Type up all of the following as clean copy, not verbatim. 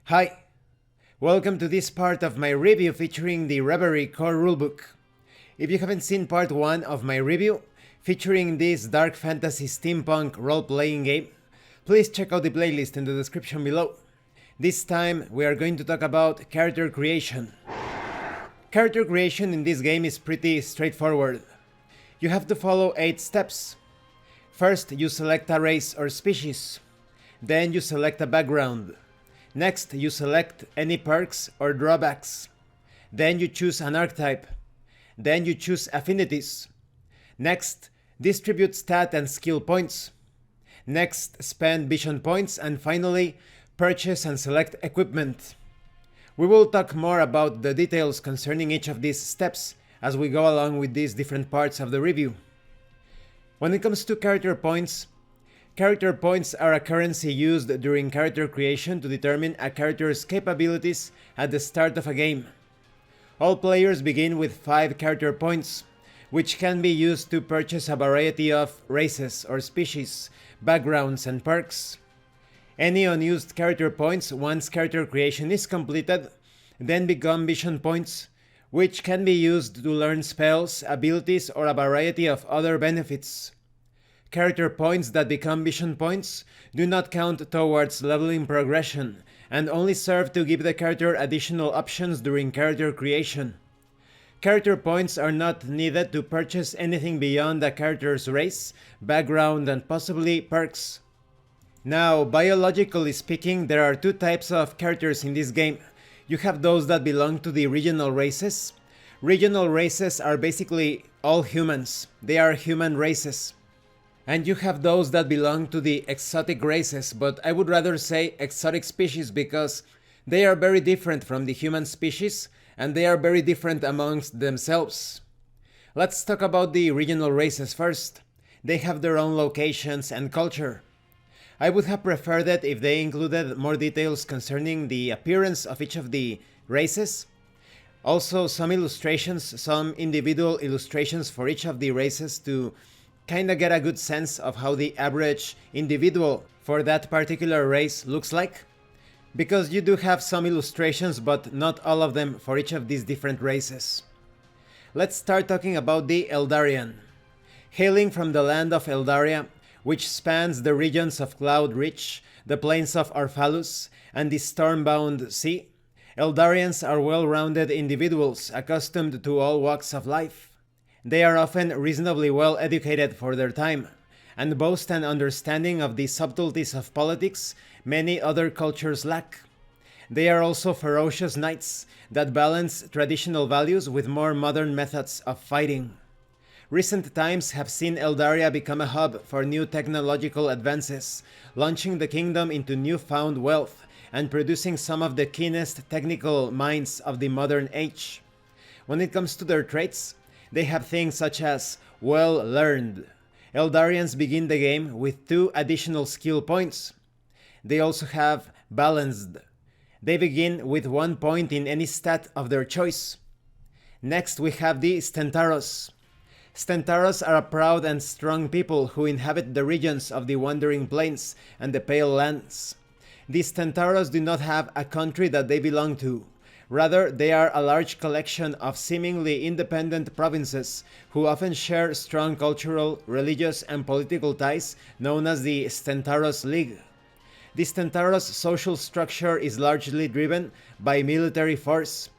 Hi, welcome to this part of my review featuring the Reverie core rulebook. If you haven't seen part 1 of my review, featuring this dark fantasy steampunk role-playing game, please check out the playlist in the description below. This time we are going to talk about character creation. Character creation in this game is pretty straightforward. You have to follow 8 steps. First, you select a race or species. Then you select a background. Next, you select any perks or drawbacks. Then you choose an archetype. Then you choose affinities. Next, distribute stat and skill points. Next, spend vision points, and finally, purchase and select equipment. We will talk more about the details concerning each of these steps as we go along with these different parts of the review. When it comes to character points are a currency used during character creation to determine a character's capabilities at the start of a game. All players begin with 5 character points, which can be used to purchase a variety of races or species, backgrounds, and perks. Any unused character points once character creation is completed then become vision points, which can be used to learn spells, abilities, or a variety of other benefits. Character points that become vision points do not count towards leveling progression and only serve to give the character additional options during character creation. Character points are not needed to purchase anything beyond a character's race, background, and possibly perks. Now, biologically speaking, there are 2 types of characters in this game. You have those that belong to the regional races. Regional races are basically all humans. They are human races. And you have those that belong to the exotic races, but I would rather say exotic species because they are very different from the human species and they are very different amongst themselves. Let's talk about the regional races first. They have their own locations and culture. I would have preferred it if they included more details concerning the appearance of each of the races. Also, some illustrations, some individual illustrations for each of the races to kinda get a good sense of how the average individual for that particular race looks like. Because you do have some illustrations, but not all of them for each of these different races. Let's start talking about the Eldarian. Hailing from the land of Eldaria, which spans the regions of Cloud Reach, the plains of Orphalus, and the stormbound sea, Eldarians are well-rounded individuals accustomed to all walks of life. They are often reasonably well educated for their time, and boast an understanding of the subtleties of politics many other cultures lack. They are also ferocious knights that balance traditional values with more modern methods of fighting. Recent times have seen Eldaria become a hub for new technological advances, launching the kingdom into newfound wealth and producing some of the keenest technical minds of the modern age. When it comes to their traits, they have things such as well learned. Eldarians begin the game with 2 additional skill points. They also have balanced. They begin with 1 point in any stat of their choice. Next we have the Stentaros. Stentaros are a proud and strong people who inhabit the regions of the Wandering Plains and the Pale Lands. These Stentaros do not have a country that they belong to. Rather, they are a large collection of seemingly independent provinces who often share strong cultural, religious, and political ties known as the Stentaros League. The Stentaros' social structure is largely driven by military force,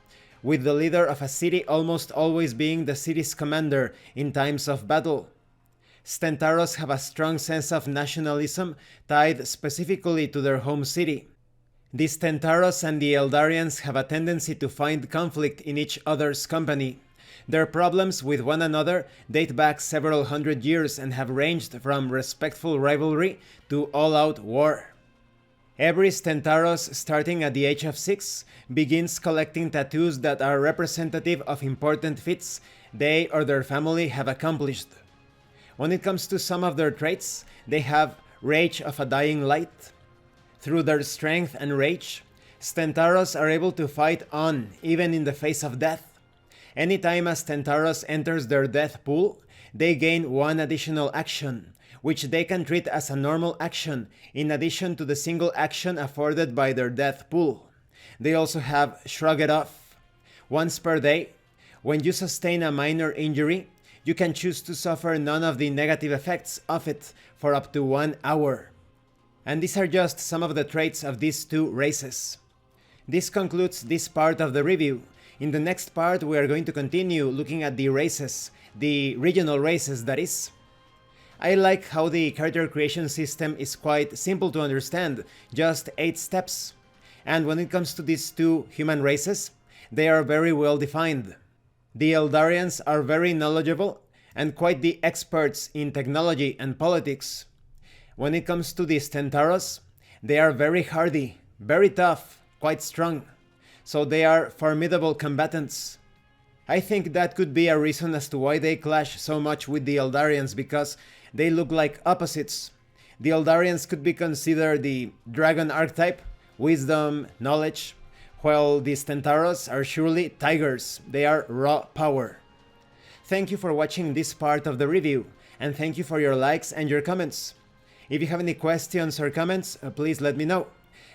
with the leader of a city almost always being the city's commander in times of battle. Stentaros have a strong sense of nationalism tied specifically to their home city. The Stentaros and the Eldarians have a tendency to find conflict in each other's company. Their problems with one another date back several hundred years and have ranged from respectful rivalry to all-out war. Every Stentaros starting at the age of 6 begins collecting tattoos that are representative of important feats they or their family have accomplished. When it comes to some of their traits, they have Rage of a Dying Light. Through their strength and rage, Stentaros are able to fight on even in the face of death. Anytime a Stentaros enters their death pool, they gain 1 additional action, which they can treat as a normal action in addition to the single action afforded by their death pool. They also have Shrug It Off. Once per day, when you sustain a minor injury, you can choose to suffer none of the negative effects of it for up to 1 hour. And these are just some of the traits of these two races. This concludes this part of the review. In the next part we are going to continue looking at the races, the regional races that is. I like how the character creation system is quite simple to understand, just 8 steps. And when it comes to these two human races, they are very well defined. The Eldarians are very knowledgeable and quite the experts in technology and politics. When it comes to the Stentaros, they are very hardy, very tough, quite strong. So they are formidable combatants. I think that could be a reason as to why they clash so much with the Eldarians, because they look like opposites. The Eldarians could be considered the dragon archetype, wisdom, knowledge, while the Stentaros are surely tigers, they are raw power. Thank you for watching this part of the review, and thank you for your likes and your comments. If you have any questions or comments, please let me know.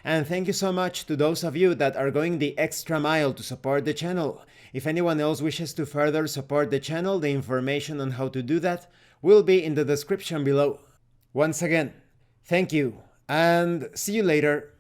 And thank you so much to those of you that are going the extra mile to support the channel. If anyone else wishes to further support the channel, the information on how to do that will be in the description below. Once again, thank you, and see you later.